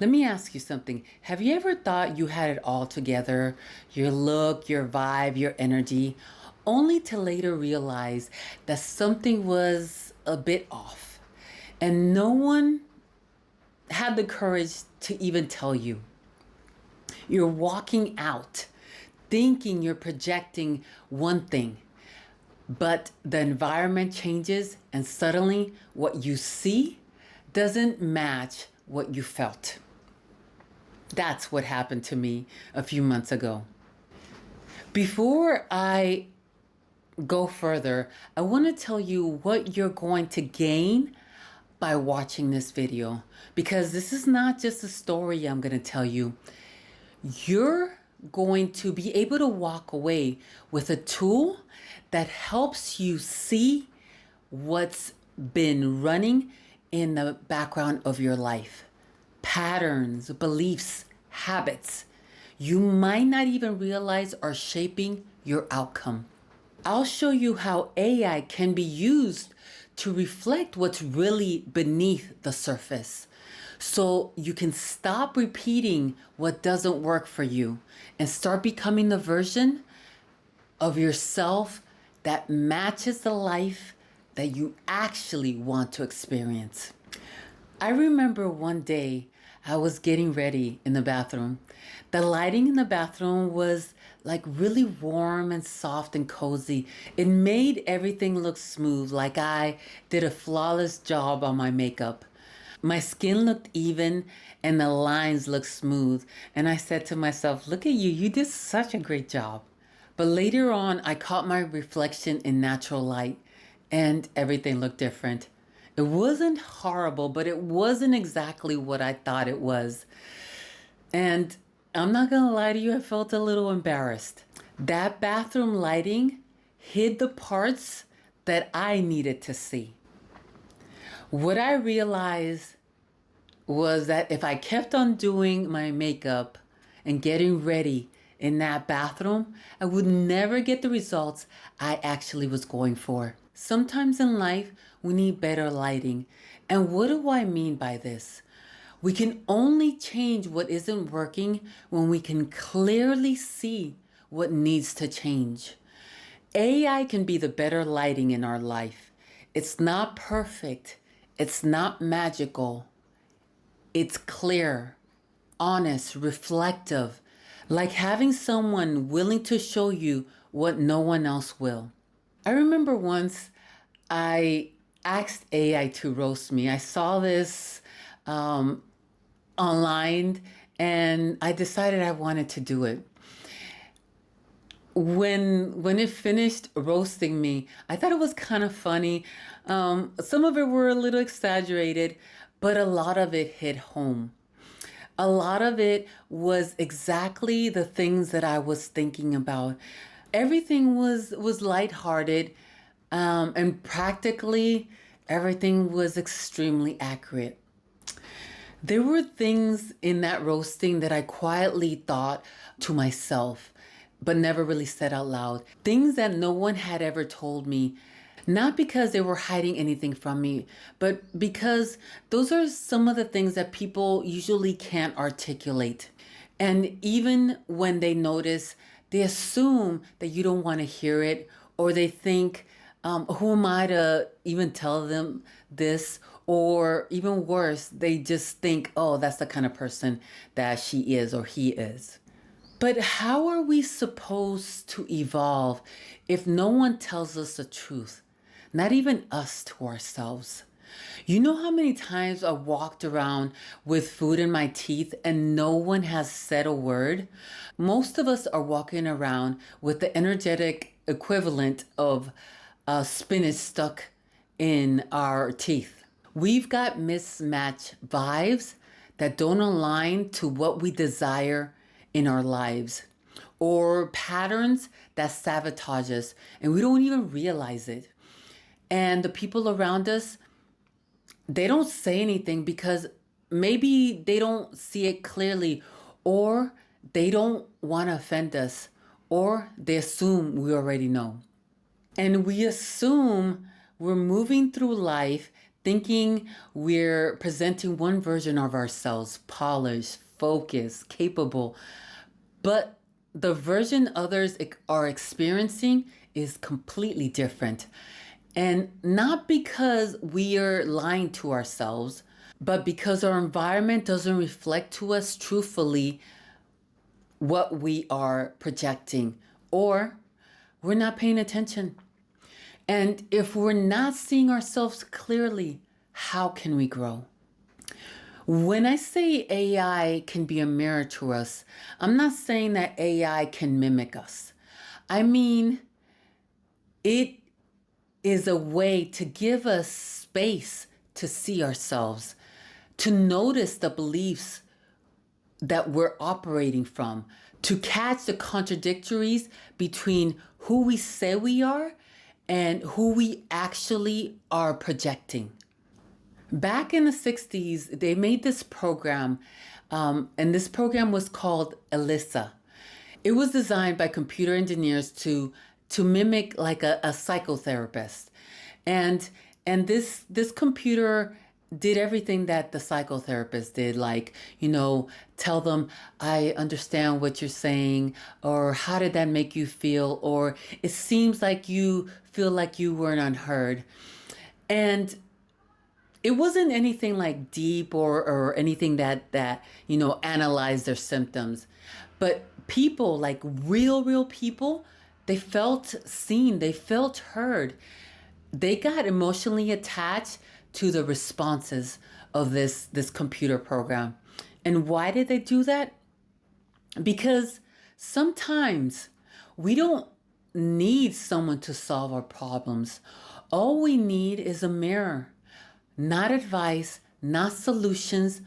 Let me ask you something. Have you ever thought you had it all together? Your look, your vibe, your energy, only to later realize that something was a bit off. And no one had the courage to even tell you. You're walking out thinking you're projecting one thing, but the environment changes and suddenly what you see doesn't match what you felt. That's what happened to me a few months ago. Before I go further, I want to tell you what you're going to gain by watching this video, because this is not just a story I'm going to tell you. You're going to be able to walk away with a tool that helps you see what's been running in the background of your life. Patterns, beliefs, habits you might not even realize are shaping your outcome. I'll show you how AI can be used to reflect what's really beneath the surface, so you can stop repeating what doesn't work for you and start becoming the version of yourself that matches the life that you actually want to experience. I remember one day I was getting ready in the bathroom. The lighting in the bathroom was like really warm and soft and cozy. It made everything look smooth, like I did a flawless job on my makeup. My skin looked even and the lines looked smooth. And I said to myself, look at you, you did such a great job. But later on, I caught my reflection in natural light and everything looked different. It wasn't horrible, but it wasn't exactly what I thought it was. And I'm not gonna lie to you, I felt a little embarrassed. That bathroom lighting hid the parts that I needed to see. What I realized was that if I kept on doing my makeup and getting ready in that bathroom, I would never get the results I actually was going for. Sometimes in life, we need better lighting. And what do I mean by this? We can only change what isn't working when we can clearly see what needs to change. AI can be the better lighting in our life. It's not perfect. It's not magical. It's clear, honest, reflective, like having someone willing to show you what no one else will. I remember once I asked AI to roast me. I saw this online and I decided I wanted to do it. When it finished roasting me, I thought it was kind of funny. Some of it were a little exaggerated, but a lot of it hit home. A lot of it was exactly the things that I was thinking about. Everything was lighthearted, and practically everything was extremely accurate. There were things in that roasting that I quietly thought to myself, but never really said out loud. Things that no one had ever told me, not because they were hiding anything from me, but because those are some of the things that people usually can't articulate. And even when they notice, they assume that you don't want to hear it, or they think, who am I to even tell them this? Or even worse, they just think, oh, that's the kind of person that she is or he is. But how are we supposed to evolve if no one tells us the truth? Not even us to ourselves. You know how many times I walked around with food in my teeth and no one has said a word? Most of us are walking around with the energetic equivalent of spinach stuck in our teeth. We've got mismatched vibes that don't align to what we desire in our lives, or patterns that sabotage us and we don't even realize it. And the people around us, they don't say anything because maybe they don't see it clearly, or they don't want to offend us, or they assume we already know. And we assume we're moving through life thinking we're presenting one version of ourselves, polished, focused, capable, but the version others are experiencing is completely different. And not because we are lying to ourselves, but because our environment doesn't reflect to us truthfully what we are projecting, or we're not paying attention. And if we're not seeing ourselves clearly, how can we grow? When I say AI can be a mirror to us, I'm not saying that AI can mimic us. I mean, it is a way to give us space to see ourselves, to notice the beliefs that we're operating from, to catch the contradictories between who we say we are and who we actually are projecting. Back in the 60s, they made this program, and this program was called ELISA. It was designed by computer engineers to mimic like a psychotherapist. And this computer did everything that the psychotherapist did, like, tell them, I understand what you're saying, or how did that make you feel, or it seems like you feel like you weren't unheard. And it wasn't anything like deep or anything that analyzed their symptoms. But people, like real people, they felt seen, they felt heard. They got emotionally attached to the responses of this computer program. And why did they do that? Because sometimes we don't need someone to solve our problems. All we need is a mirror. Not advice, not solutions,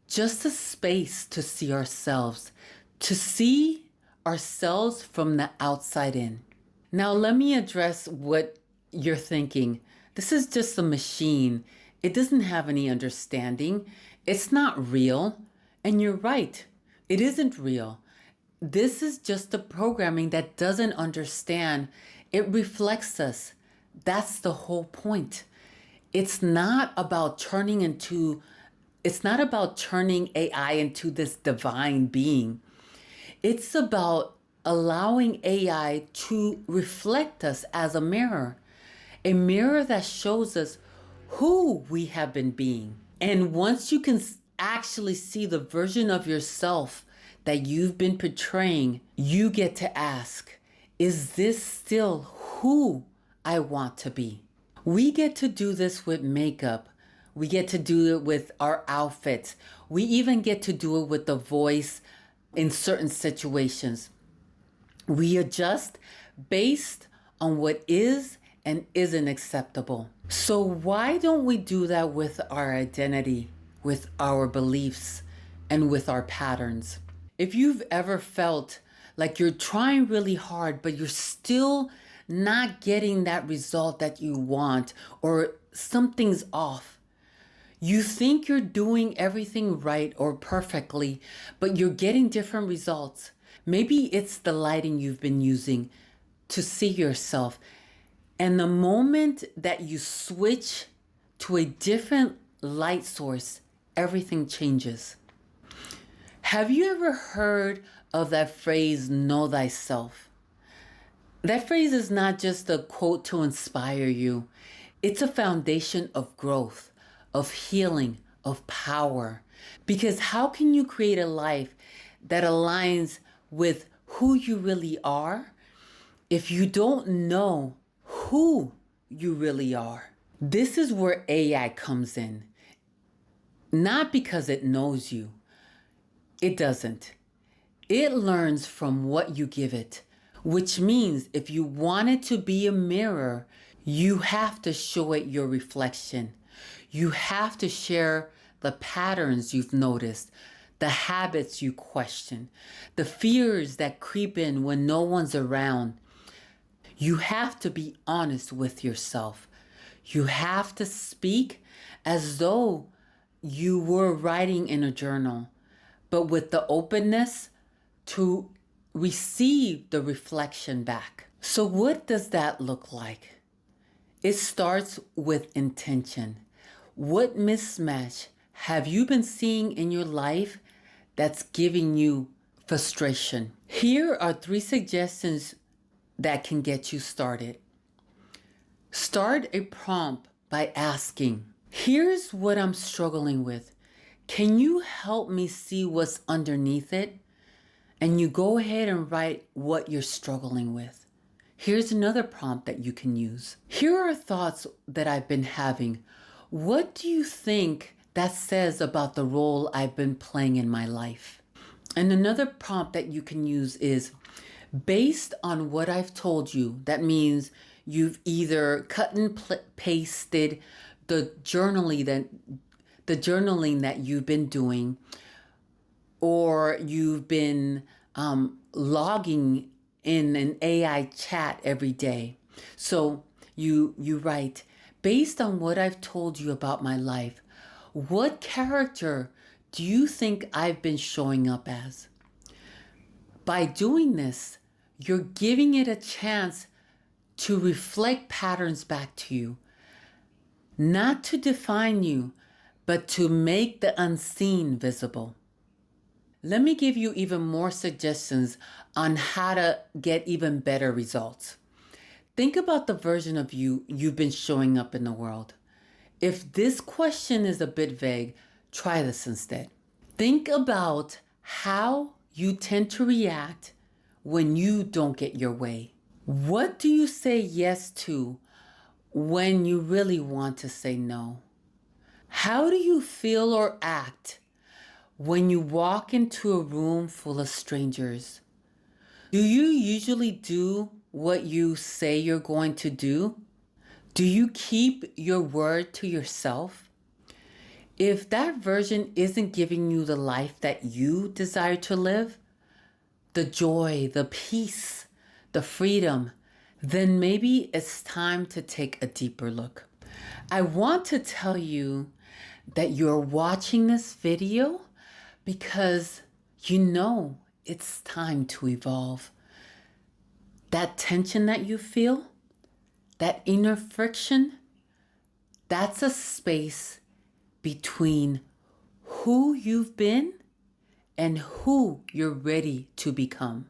just a space to see ourselves, to see ourselves from the outside in. Now, let me address what you're thinking. This is just a machine. It doesn't have any understanding. It's not real. And you're right, it isn't real. This is just a programming that doesn't understand. It reflects us. That's the whole point. It's not about turning AI into this divine being. It's about allowing AI to reflect us as a mirror that shows us who we have been being. And once you can actually see the version of yourself that you've been portraying, you get to ask, is this still who I want to be? We get to do this with makeup. We get to do it with our outfits. We even get to do it with the voice in certain situations. We adjust based on what is and isn't acceptable. So why don't we do that with our identity, with our beliefs, and with our patterns? If you've ever felt like you're trying really hard, but you're still not getting that result that you want, or something's off, you think you're doing everything right or perfectly, but you're getting different results. Maybe it's the lighting you've been using to see yourself. And the moment that you switch to a different light source, everything changes. Have you ever heard of that phrase, know thyself? That phrase is not just a quote to inspire you. It's a foundation of growth, of healing, of power. Because how can you create a life that aligns with who you really are if you don't know who you really are? This is where AI comes in. Not because it knows you. It doesn't. It learns from what you give it, which means if you want it to be a mirror, you have to show it your reflection. You have to share the patterns you've noticed, the habits you question, the fears that creep in when no one's around. You have to be honest with yourself. You have to speak as though you were writing in a journal, but with the openness to receive the reflection back. So what does that look like? It starts with intention. What mismatch have you been seeing in your life that's giving you frustration? Here are 3 suggestions that can get you started. Start a prompt by asking, here's what I'm struggling with. Can you help me see what's underneath it? And you go ahead and write what you're struggling with. Here's another prompt that you can use. Here are thoughts that I've been having. What do you think that says about the role I've been playing in my life? And another prompt that you can use is, based on what I've told you, that means you've either cut and pasted the journaling that you've been doing, or you've been logging in an AI chat every day. So you write, based on what I've told you about my life, what character do you think I've been showing up as? By doing this, you're giving it a chance to reflect patterns back to you, not to define you, but to make the unseen visible. Let me give you even more suggestions on how to get even better results. Think about the version of you've been showing up in the world. If this question is a bit vague, try this instead. Think about how you tend to react when you don't get your way. What do you say yes to when you really want to say no? How do you feel or act when you walk into a room full of strangers? Do you usually do what you say you're going to do? Do you keep your word to yourself? If that version isn't giving you the life that you desire to live, the joy, the peace, the freedom, then maybe it's time to take a deeper look. I want to tell you that you're watching this video because you know it's time to evolve. That tension that you feel, that inner friction, that's a space between who you've been and who you're ready to become.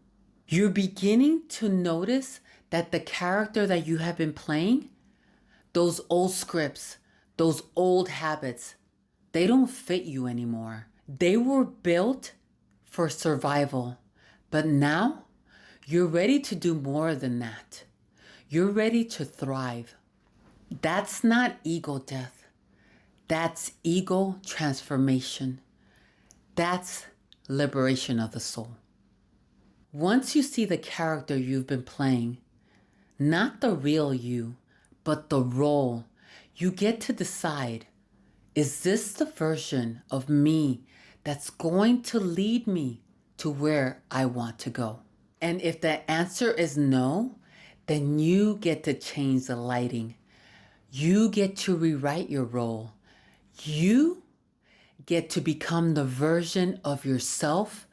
You're beginning to notice that the character that you have been playing, those old scripts, those old habits, they don't fit you anymore. They were built for survival, but now you're ready to do more than that. You're ready to thrive. That's not ego death. That's ego transformation. That's liberation of the soul. Once you see the character you've been playing, not the real you, but the role, you get to decide, is this the version of me that's going to lead me to where I want to go? And if the answer is no, then you get to change the lighting. You get to rewrite your role. You get to become the version of yourself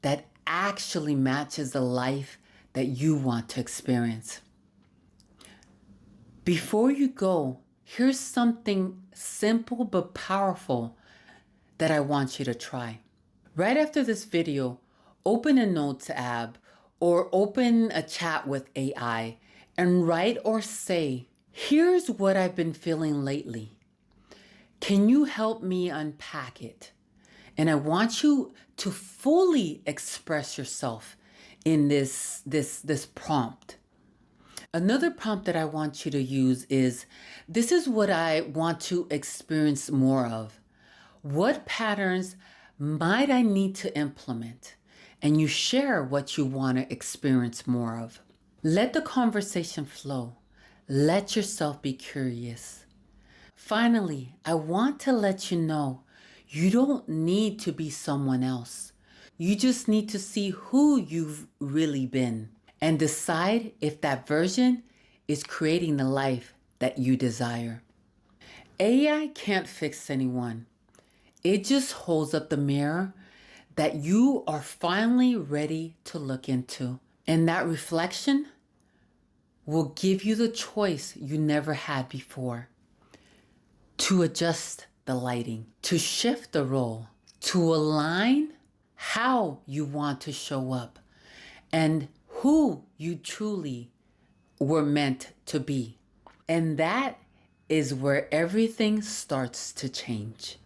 that actually matches the life that you want to experience. Before you go, here's something simple but powerful that I want you to try. Right after this video, open a Notes app or open a chat with AI and write or say, here's what I've been feeling lately. Can you help me unpack it? And I want you to fully express yourself in this prompt. Another prompt that I want you to use is, this is what I want to experience more of. What patterns might I need to implement? And you share what you want to experience more of. Let the conversation flow. Let yourself be curious. Finally, I want to let you know you don't need to be someone else. You just need to see who you've really been and decide if that version is creating the life that you desire. AI can't fix anyone. It just holds up the mirror that you are finally ready to look into. And that reflection will give you the choice you never had before. to adjust the lighting, to shift the role, to align how you want to show up and who you truly were meant to be. And that is where everything starts to change.